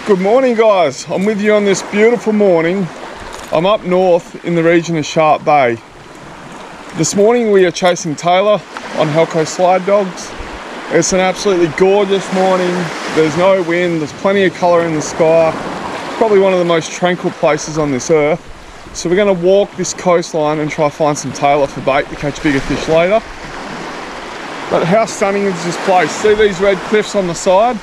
Good morning, guys. I'm with you on this beautiful morning. I'm up north in the region of Sharkbay. This morning we are chasing Tailor on Helco slide dogs. It's an absolutely gorgeous morning. There's no wind, there's plenty of colour in the sky. Probably one of the most tranquil places on this earth. So we're going to walk this coastline and try to find some Tailor for bait to catch bigger fish later. But how stunning is this place? See these red cliffs on the side?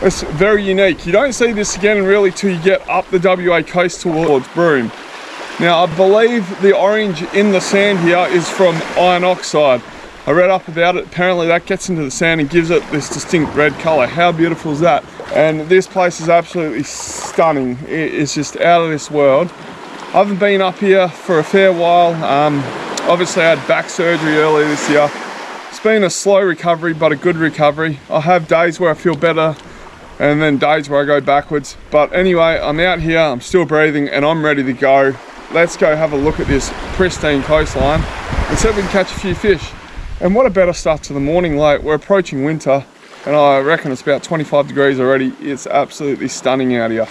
It's very unique. You don't see this again really till you get up the WA coast towards Broome. Now I believe the orange in the sand here is from iron oxide. I read up about it. Apparently that gets into the sand and gives it this distinct red colour. How beautiful is that? And this place is absolutely stunning. It's just out of this world. I haven't been up here for a fair while. Obviously I had back surgery earlier this year. It's been a slow recovery but a good recovery. I have days where I feel better and then days where I go backwards. But anyway, I'm out here, I'm still breathing and I'm ready to go. Let's go have a look at this pristine coastline and see if we can catch a few fish. And what a better start to the morning, like we're approaching winter and I reckon it's about 25 degrees already. It's absolutely stunning out here.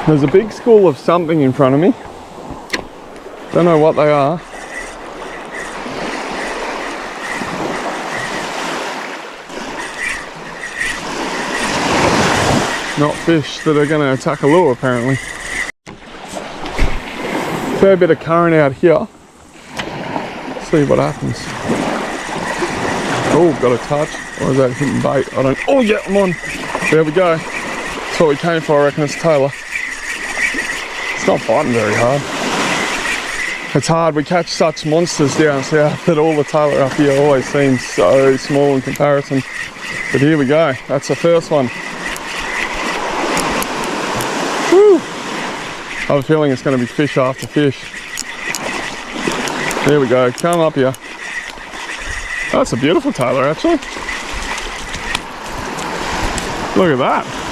There's a big school of something in front of me. Don't know what they are. Not fish that are going to attack a lure apparently. Fair bit of current out here. Let's see what happens. Oh, got a touch. Or is that hitting bait? I don't. Oh yeah, I'm on. There we go. That's what we came for. I reckon it's Tailor. It's not biting very hard. It's hard, we catch such monsters down south that all the Tailor up here always seems so small in comparison. But here we go, that's the first one. Woo! I have a feeling it's going to be fish after fish. There we go, come up here. That's a beautiful Tailor actually. Look at that.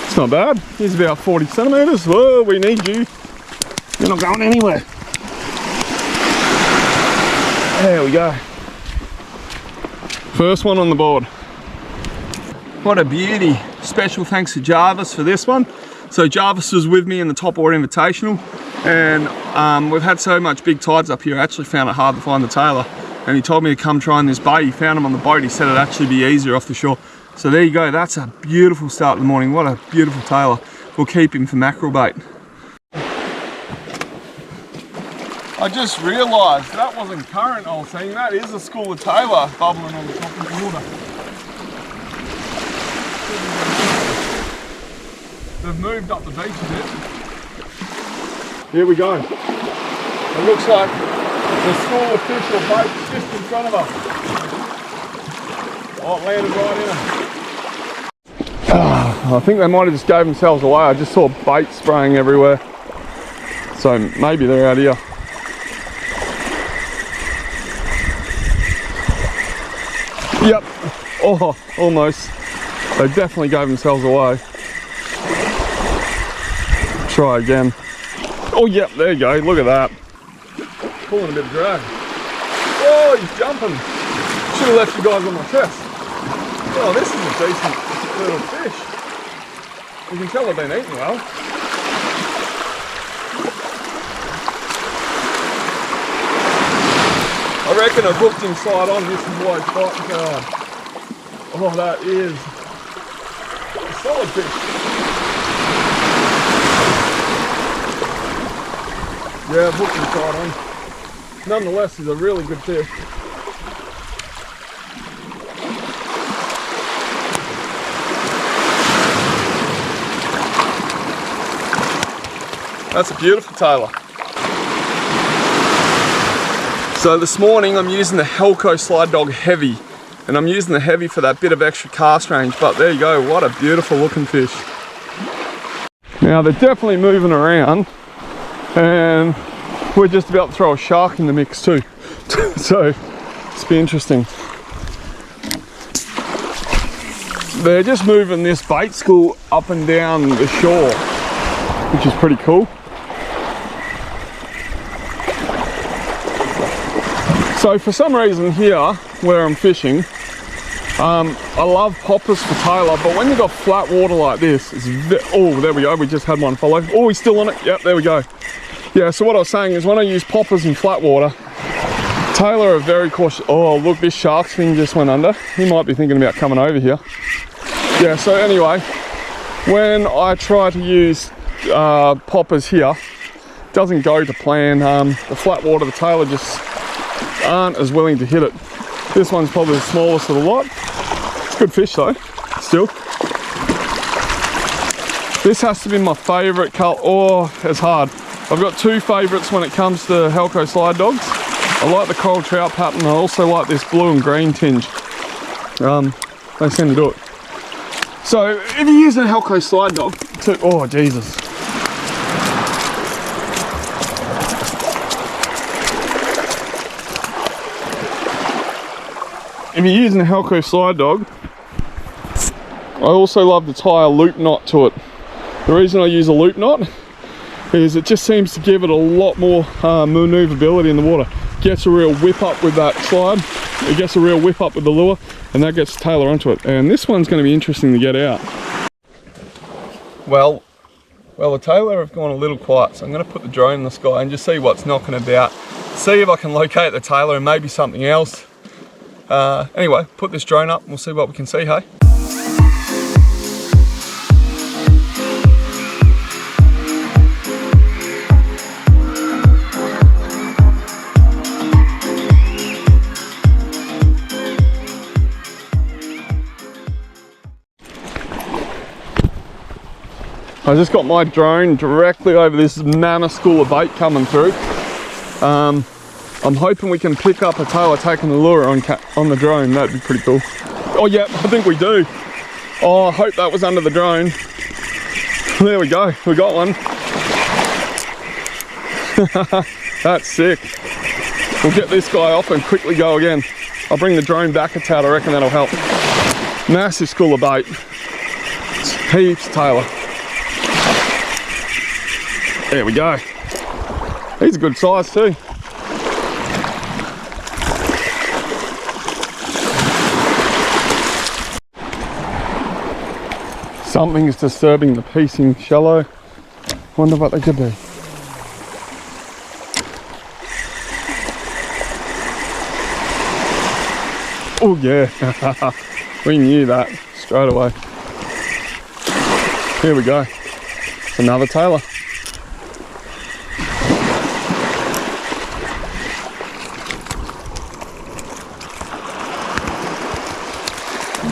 It's not bad. He's about 40 centimetres. Whoa, we need you. You're not going anywhere. There we go. First one on the board. What a beauty. Special thanks to Jarvis for this one. So Jarvis was with me in the Top Ore Invitational and we've had so much big tides up here, I actually found it hard to find the Tailor. And he told me to come try in this bay. He found him on the boat. He said it'd actually be easier off the shore. So there you go, that's a beautiful start of the morning. What a beautiful Tailor. We'll keep him for mackerel bait. I just realised that wasn't current I was seeing, that is a school of Tailor bubbling on the top of the water. They've moved up the beach a bit. Here we go. It looks like the school of fish or bait just in front of us. Oh, it landed right in them. I think they might have just gave themselves away. I just saw bait spraying everywhere. So maybe they're out here. Yep. Oh, almost. They definitely gave themselves away. Try again. Oh, yep, there you go. Look at that. Pulling a bit of drag. Oh, he's jumping. Should have left you guys on my chest. Oh, this is a decent little fish. You can tell they've been eating well. I reckon I hooked him side on. This is why it's fighting so hard. Oh, that is a solid fish. Yeah, I've hooked him side on. Nonetheless, he's a really good fish. That's a beautiful Tailor. So this morning I'm using the Helco Slide Dog Heavy, and I'm using the Heavy for that bit of extra cast range, but there you go, what a beautiful looking fish. Now they're definitely moving around and we're just about to throw a shark in the mix too. So it's be interesting. they're just moving this bait school up and down the shore, which is pretty cool. So for some reason here, where I'm fishing, I love poppers for tailor, but when you've got flat water like this, it's oh, there we go, we just had one follow. Oh, he's still on it, yep, there we go. Yeah, so what I was saying is when I use poppers in flat water, Tailor are very cautious. Oh, look, this shark's thing just went under. He might be thinking about coming over here. Yeah, so anyway, when I try to use poppers here, it doesn't go to plan. The flat water, the Tailor just aren't as willing to hit it. This one's probably the smallest of the lot. It's good fish though, still. This has to be my favourite colour. Oh, it's hard. I've got two favourites when it comes to Helco slide dogs. I like the coral trout pattern. I also like this blue and green tinge. They seem to do it. So if you're using a Helco slide dog, oh Jesus. If you're using a Helco slide dog, I also love to tie a loop knot to it. The reason I use a loop knot is it just seems to give it a lot more maneuverability in the water. Gets a real whip up with that slide, it gets a real whip up with the lure, and that gets Tailor onto it. And this one's going to be interesting to get out. Well, the Tailor have gone a little quiet, so I'm going to put the drone in the sky and just see what's knocking about. See if I can locate the Tailor and maybe something else. Anyway, put this drone up and we'll see what we can see, hey? I just got my drone directly over this mammoth school of bait coming through. I'm hoping we can pick up a Tailor taking the lure on the drone. That'd be pretty cool. Oh yeah, I think we do. Oh, I hope that was under the drone. There we go, we got one. That's sick. We'll get this guy off and quickly go again. I'll bring the drone back a tad, I reckon that'll help. Massive school of bait. Heaps Tailor. There we go. He's a good size too. Something's disturbing the piecing shallow. Wonder what they could be. Oh yeah, we knew that straight away. Here we go. It's another Tailor.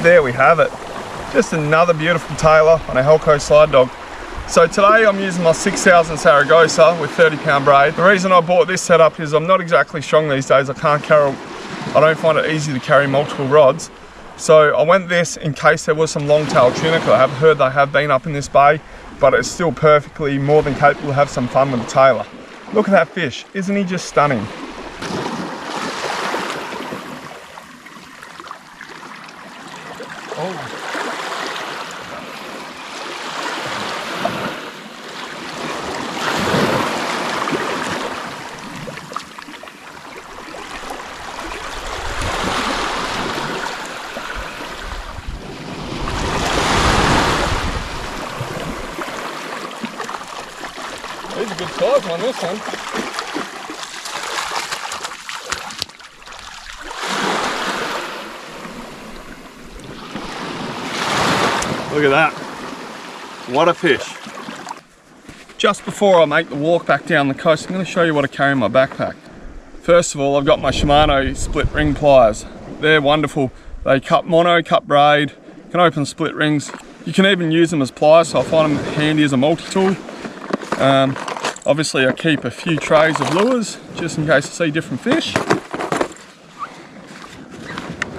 There we have it. Just another beautiful Tailor on a Helco slide dog. So today I'm using my 6000 Saragossa with 30-pound braid. The reason I bought this setup is I'm not exactly strong these days. I don't find it easy to carry multiple rods. So I went this in case there was some long-tailed tuna. I have heard they have been up in this bay, but it's still perfectly more than capable to have some fun with the Tailor. Look at that fish, isn't he just stunning? Oh. He's a good size one, this one. Look at that. What a fish. Just before I make the walk back down the coast, I'm going to show you what I carry in my backpack. First of all, I've got my Shimano split ring pliers. They're wonderful. They cut mono, cut braid, can open split rings. You can even use them as pliers, so I find them handy as a multi-tool. Obviously I keep a few trays of lures just in case I see different fish.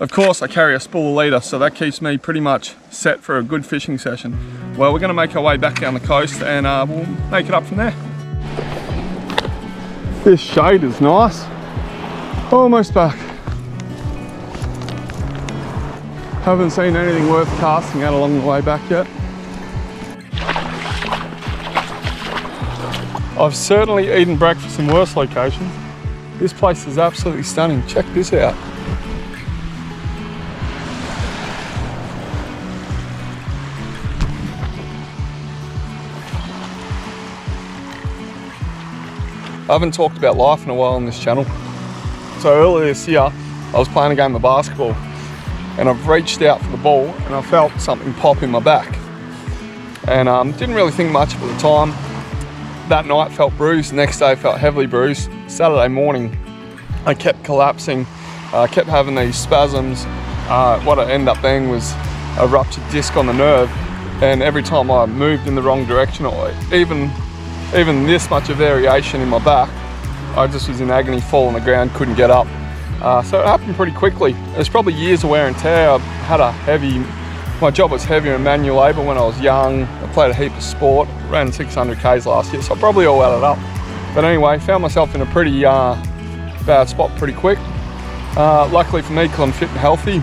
Of course I carry a spool leader, so that keeps me pretty much set for a good fishing session. Well, we're going to make our way back down the coast and we'll make it up from there. This shade is nice. Almost back. Haven't seen anything worth casting out along the way back yet. I've certainly eaten breakfast in worse locations. This place is absolutely stunning. Check this out. I haven't talked about life in a while on this channel. So earlier this year, I was playing a game of basketball and I've reached out for the ball and I felt something pop in my back. And didn't really think much of it at the time. That night felt bruised, the next day felt heavily bruised. Saturday morning, I kept collapsing, kept having these spasms. What it ended up being was a ruptured disc on the nerve. And every time I moved in the wrong direction, or even this much of variation in my back, I just was in agony, fall on the ground, couldn't get up. So it happened pretty quickly. There's probably years of wear and tear. I've had my job was heavier in manual labour when I was young. I played a heap of sport, ran 600 Ks last year, so I probably all added up. But anyway, found myself in a pretty bad spot pretty quick. Luckily for me, because I'm fit and healthy,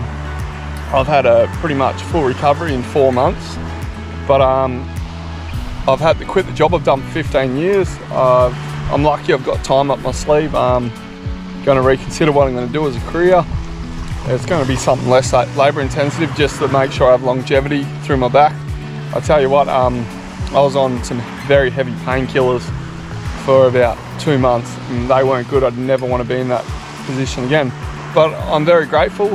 I've had a pretty much full recovery in 4 months. But I've had to quit the job I've done for 15 years. I'm lucky I've got time up my sleeve. I'm going to reconsider what I'm going to do as a career. It's going to be something less labour intensive, just to make sure I have longevity through my back. I tell you what, I was on some very heavy painkillers for about 2 months and they weren't good. I'd never want to be in that position again. But I'm very grateful.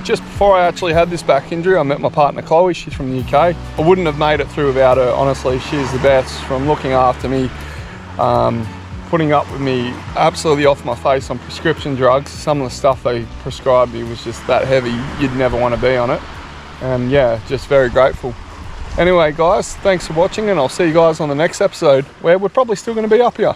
Just before I actually had this back injury, I met my partner Chloe. She's from the UK. I wouldn't have made it through without her. Honestly, she's the best, from looking after me, putting up with me absolutely off my face on prescription drugs. Some of the stuff they prescribed me was just that heavy, you'd never want to be on it. And yeah, just very grateful. Anyway guys, thanks for watching and I'll see you guys on the next episode where we're probably still going to be up here.